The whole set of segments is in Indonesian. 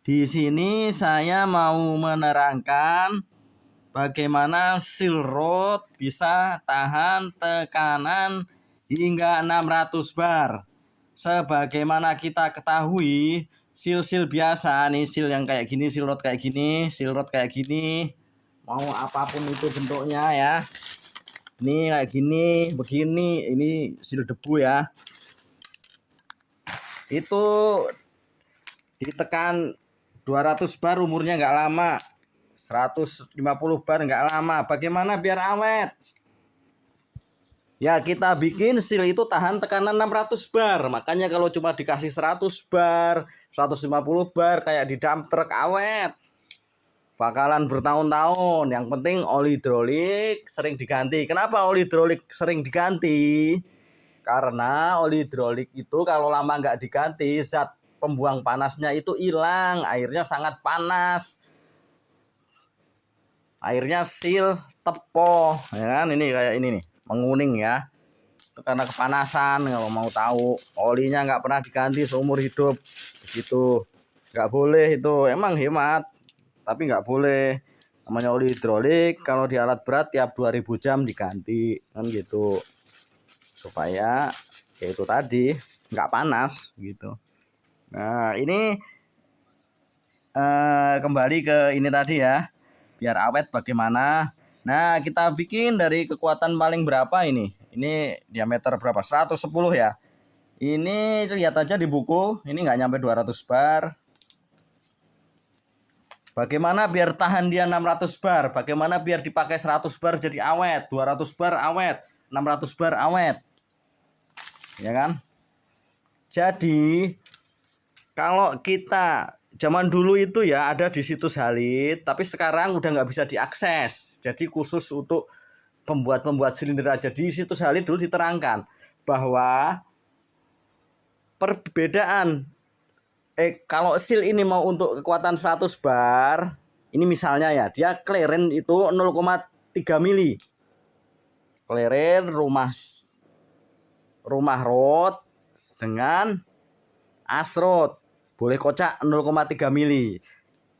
Di sini saya mau menerangkan bagaimana seal rod bisa tahan tekanan hingga 600 bar. Sebagaimana kita ketahui, seal biasa nih, seal yang kayak gini, seal rod kayak gini, mau apapun itu bentuknya ya. Ini kayak gini, begini, ini seal debu ya. Itu ditekan 200 bar umurnya nggak lama, 150 bar nggak lama. Bagaimana biar awet? Ya kita bikin seal itu tahan tekanan 600 bar. Makanya kalau cuma dikasih 100 bar, 150 bar kayak di dump truck awet. Bakalan bertahun-tahun. Yang penting oli hidrolik sering diganti. Kenapa oli hidrolik sering diganti? Karena oli hidrolik itu kalau lama nggak diganti, zat pembuang panasnya itu hilang, airnya sangat panas, airnya seal tepo ya kan. Ini kayak ini nih, menguning ya, itu karena kepanasan. Kalau mau tahu, olinya nggak pernah diganti seumur hidup begitu, nggak boleh. Itu emang hemat tapi nggak boleh. Namanya oli hidrolik kalau di alat berat tiap 2000 jam diganti kan gitu, supaya ya itu tadi nggak panas gitu. Nah ini kembali ke ini tadi ya, biar awet bagaimana. Nah kita bikin dari kekuatan paling berapa ini? Ini diameter berapa? 110 ya. Ini lihat aja di buku, ini nggak nyampe 200 bar. Bagaimana biar tahan dia 600 bar? Bagaimana biar dipakai 100 bar jadi awet, 200 bar awet, 600 bar awet, ya kan? Jadi kalau kita zaman dulu itu ya ada di situs Halid, tapi sekarang udah nggak bisa diakses. Jadi khusus untuk pembuat silinder aja. Di situs Halid dulu diterangkan bahwa perbedaan kalau seal ini mau untuk kekuatan 100 bar, ini misalnya ya, dia clearance itu 0,3 mili. Clearance rumah rod dengan asrod boleh kocak 0,3 mili.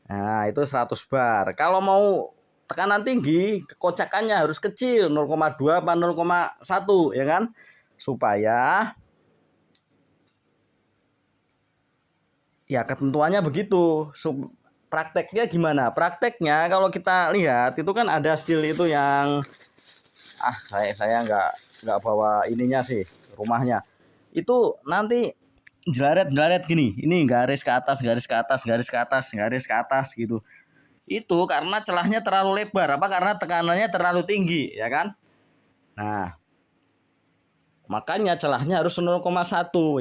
Nah itu 100 bar. Kalau mau tekanan tinggi, kekocakannya harus kecil, 0,2 apa 0,1 ya kan, supaya ya ketentuannya begitu. Prakteknya gimana? Prakteknya kalau kita lihat itu kan ada seal itu yang saya nggak bawa ininya sih, rumahnya itu nanti jelaret gini, ini garis ke atas, garis ke atas, garis ke atas, garis ke atas gitu. Itu karena celahnya terlalu lebar, apa karena tekanannya terlalu tinggi ya kan. Nah makanya celahnya harus 0,1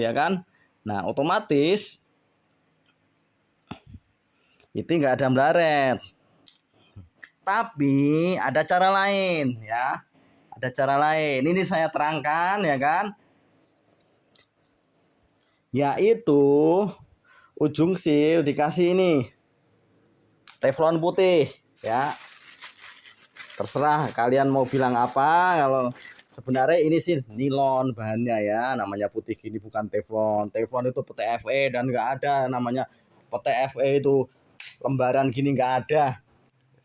ya kan. Nah otomatis itu nggak ada melaret. Tapi ada cara lain ya, ada cara lain. Ini saya terangkan ya kan, yaitu ujung seal dikasih ini teflon putih ya. Terserah kalian mau bilang apa. Kalau sebenarnya ini sih nilon bahannya ya, namanya putih gini bukan teflon. Teflon itu PTFE dan nggak ada namanya PTFE itu lembaran gini, nggak ada.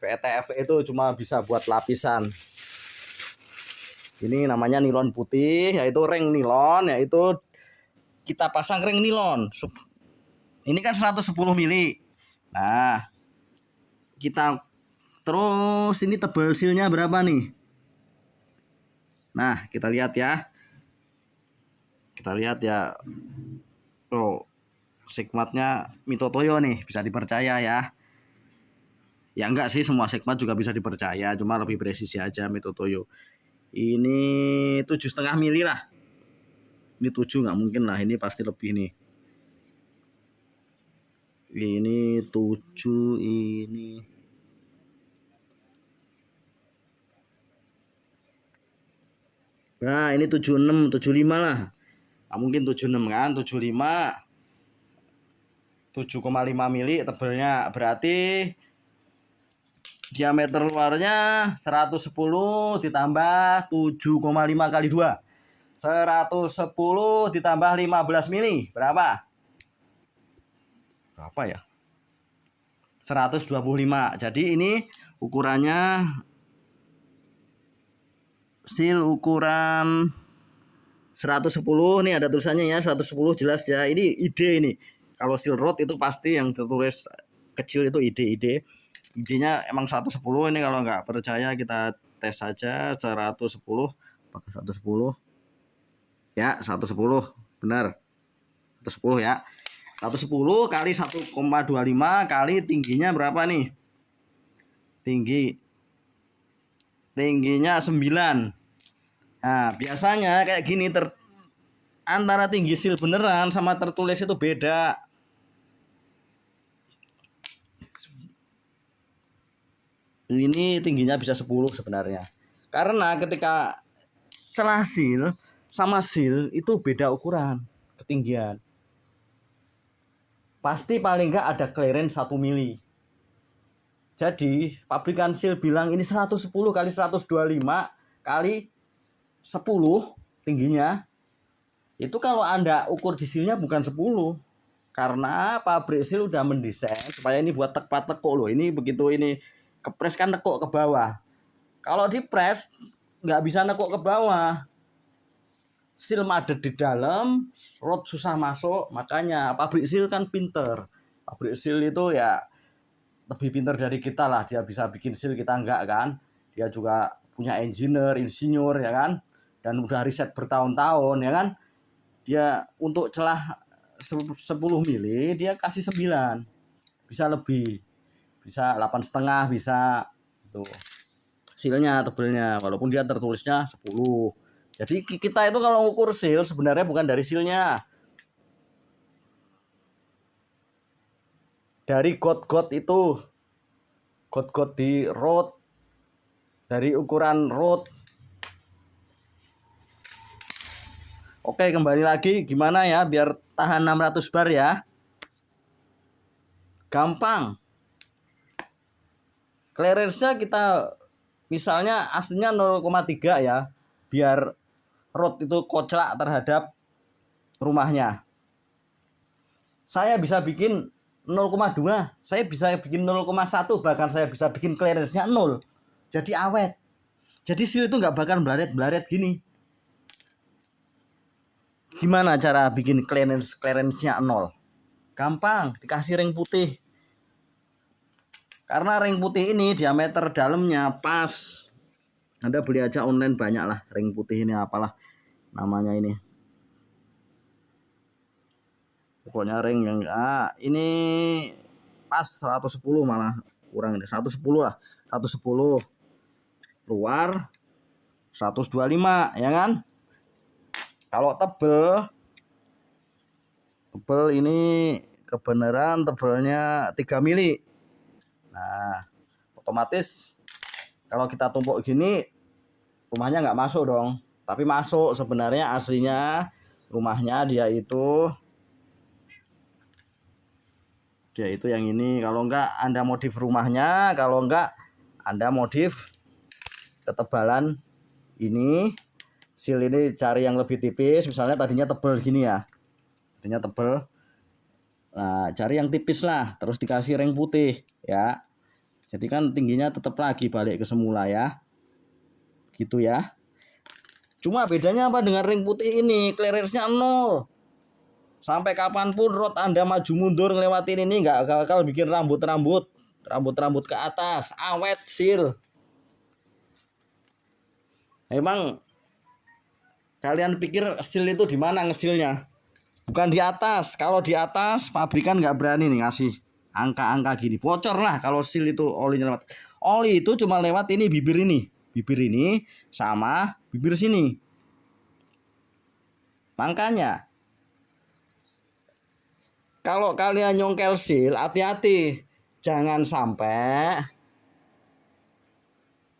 PTFE itu cuma bisa buat lapisan. Ini namanya nilon putih, yaitu ring nilon, yaitu kita pasang ring nilon. Ini kan 110 mili. Nah, kita terus ini tebal silnya berapa nih? Nah, kita lihat ya. Kita lihat ya. Oh, sigmatnya Mitotoyo nih, bisa dipercaya ya. Ya enggak sih, semua sigmat juga bisa dipercaya, cuma lebih presisi aja Mitotoyo. Ini 7,5 mili lah. Ini 7 nggak mungkin lah, ini pasti lebih nih. Ini 7, ini nah ini 76, 75 lah. Nggak mungkin 76 kan, 75, 7,5 mili tebelnya, berarti diameter luarnya 110 ditambah 7,5 kali 2, 110 ditambah 15 mili berapa ya? 125. Jadi ini ukurannya seal ukuran 110 nih, ada tulisannya ya 110 jelas ya. Ini ide ini. Kalau seal rod itu pasti yang tertulis kecil itu ide. Idenya emang 110. Ini kalau nggak percaya kita tes saja 110 pakai 110. Ya, 110. Benar. 110 ya. 110 kali 1,25 kali tingginya berapa nih? Tingginya 9. Nah, biasanya kayak gini antara tinggi seal beneran sama tertulis itu beda. Ini tingginya bisa 10 sebenarnya. Karena ketika celah seal sama seal itu beda ukuran, ketinggian. Pasti paling enggak ada clearance 1 mili. Jadi pabrikan seal bilang ini 110 kali 125 kali 10 tingginya. Itu kalau Anda ukur di sealnya bukan 10. Karena pabrik seal udah mendesain supaya ini buat tekuk loh. Ini begitu ini kepres kan nekuk ke bawah. Kalau dipres nggak bisa nekuk ke bawah. Seal madet di dalam, rod susah masuk, makanya pabrik seal kan pinter. Pabrik seal itu ya lebih pinter dari kita lah, dia bisa bikin seal kita enggak kan. Dia juga punya insinyur ya kan, dan udah riset bertahun-tahun ya kan. Dia untuk celah 10 mili dia kasih 9, bisa lebih, bisa 8,5 bisa tuh sealnya tebelnya, walaupun dia tertulisnya 10. Jadi kita itu kalau ukur seal sebenarnya bukan dari sealnya, dari got itu, got di rod, dari ukuran rod. Oke, kembali lagi gimana ya biar tahan 600 bar ya. Gampang. Clearance-nya kita misalnya aslinya 0,3 ya, biar rod itu koclak terhadap rumahnya. Saya bisa bikin 0,2, saya bisa bikin 0,1, bahkan saya bisa bikin clearance-nya 0. Jadi awet. Jadi seal itu nggak bakal blaret gini. Gimana cara bikin clearance-nya 0? Gampang, dikasih ring putih. Karena ring putih ini diameter dalamnya pas. Anda beli aja online banyak lah ring putih ini, apalah namanya ini. Pokoknya ring yang ini pas 110, malah kurang ini 110 lah. 110 luar 125 ya kan. Kalau tebel ini kebenaran tebelnya 3 mili. Nah, otomatis kalau kita tumpuk gini rumahnya nggak masuk dong. Tapi masuk sebenarnya, aslinya rumahnya dia itu yang ini. Kalau enggak Anda modif rumahnya, kalau enggak Anda modif ketebalan ini. Seal ini cari yang lebih tipis, misalnya tadinya tebel gini ya, tadinya tebel. Nah, cari yang tipis lah, terus dikasih ring putih ya. Jadi kan tingginya tetap lagi balik ke semula ya. Gitu ya. Cuma bedanya apa dengan ring putih ini? Clearance-nya 0. Sampai kapanpun rod Anda maju mundur ngelewatin ini nggak bakal bikin rambut ke atas. Awet seal. Emang kalian pikir seal itu di mana ngesilnya? Bukan di atas. Kalau di atas pabrikan nggak berani nih ngasih angka-angka gini. Bocor lah kalau seal itu olinya lewat. Oli itu cuma lewat ini, bibir ini sama bibir sini. Makanya kalau kalian nyongkel seal, hati-hati, jangan sampai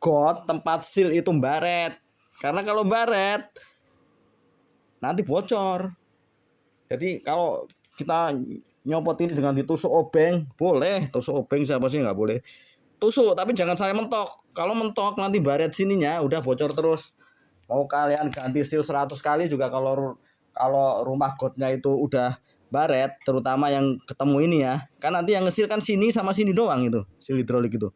got tempat seal itu baret. Karena kalau baret nanti bocor. Jadi kalau kita nyopot ini dengan ditusuk obeng, boleh. Tusuk obeng siapa sih nggak boleh. Tusuk, tapi jangan saya mentok. Kalau mentok nanti baret sininya udah bocor terus. Mau kalian ganti seal 100 kali juga kalau rumah gotnya itu udah baret, terutama yang ketemu ini ya, kan nanti yang ngesil kan sini sama sini doang itu seal hidrolik itu.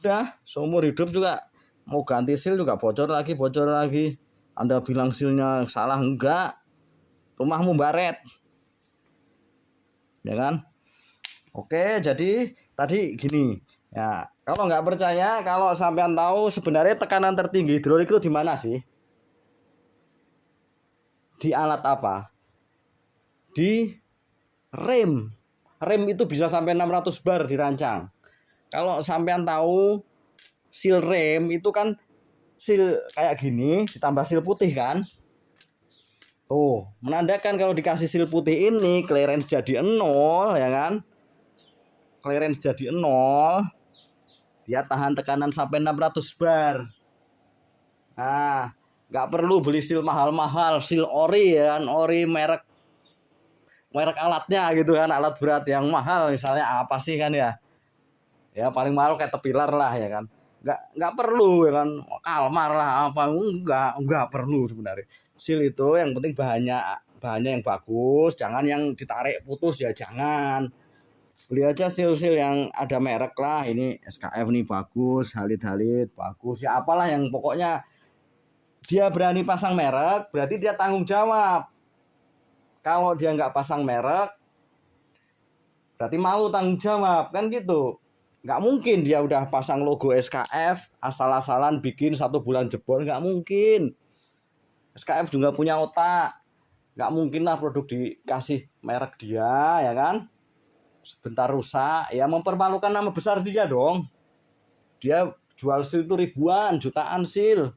Udah seumur hidup juga mau ganti seal juga bocor lagi. Anda bilang sealnya salah, enggak, rumahmu baret ya kan. Oke, jadi tadi gini ya, kalau nggak percaya, kalau sampean tahu sebenarnya tekanan tertinggi hidrolik itu di mana sih? Di alat apa? Di rem. Rem itu bisa sampai 600 bar dirancang. Kalau sampean tahu seal rem itu kan seal kayak gini ditambah seal putih kan? Tuh, menandakan kalau dikasih seal putih ini clearance jadi 0 ya kan? Clearance jadi 0. Dia tahan tekanan sampai 600 bar. Nah, nggak perlu beli seal mahal-mahal, seal ori ya kan, ori merek alatnya gitu kan, alat berat yang mahal misalnya apa sih kan ya, ya paling mahal kayak tepilar lah ya kan, nggak perlu ya kan, kalmar lah apa, nggak perlu sebenarnya. Seal itu yang penting bahannya yang bagus, jangan yang ditarik putus ya, jangan. Beli aja seal yang ada merek lah, ini SKF nih bagus, Halid bagus ya, apalah yang pokoknya dia berani pasang merek berarti dia tanggung jawab. Kalau dia nggak pasang merek berarti malu tanggung jawab kan gitu. Nggak mungkin dia udah pasang logo SKF asal-asalan bikin 1 bulan jebol, nggak mungkin. SKF juga punya otak, nggak mungkin lah produk dikasih merek dia ya kan, sebentar rusak ya, mempermalukan nama besar dia dong. Dia jual seal itu ribuan jutaan seal.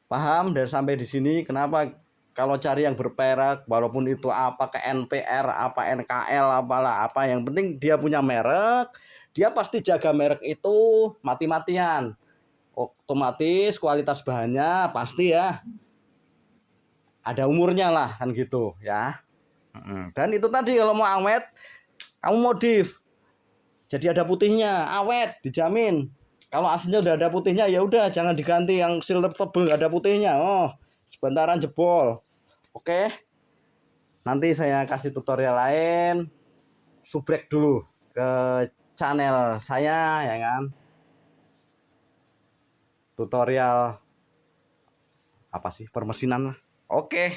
Paham? Dan sampai di sini kenapa kalau cari yang berperak, walaupun itu apa ke NPR, apa NKL, apalah apa, yang penting dia punya merek, dia pasti jaga merek itu mati-matian. Otomatis kualitas bahannya pasti ya ada umurnya lah kan gitu ya. Dan itu tadi kalau mau awet, kamu modif. Jadi ada putihnya, awet dijamin. Kalau aslinya udah ada putihnya ya udah, jangan diganti yang silver tebel nggak ada putihnya. Oh, sebentaran jebol. Oke. Nanti saya kasih tutorial lain. Subrek dulu ke channel saya ya kan. Tutorial apa sih, permesinan lah. Oke.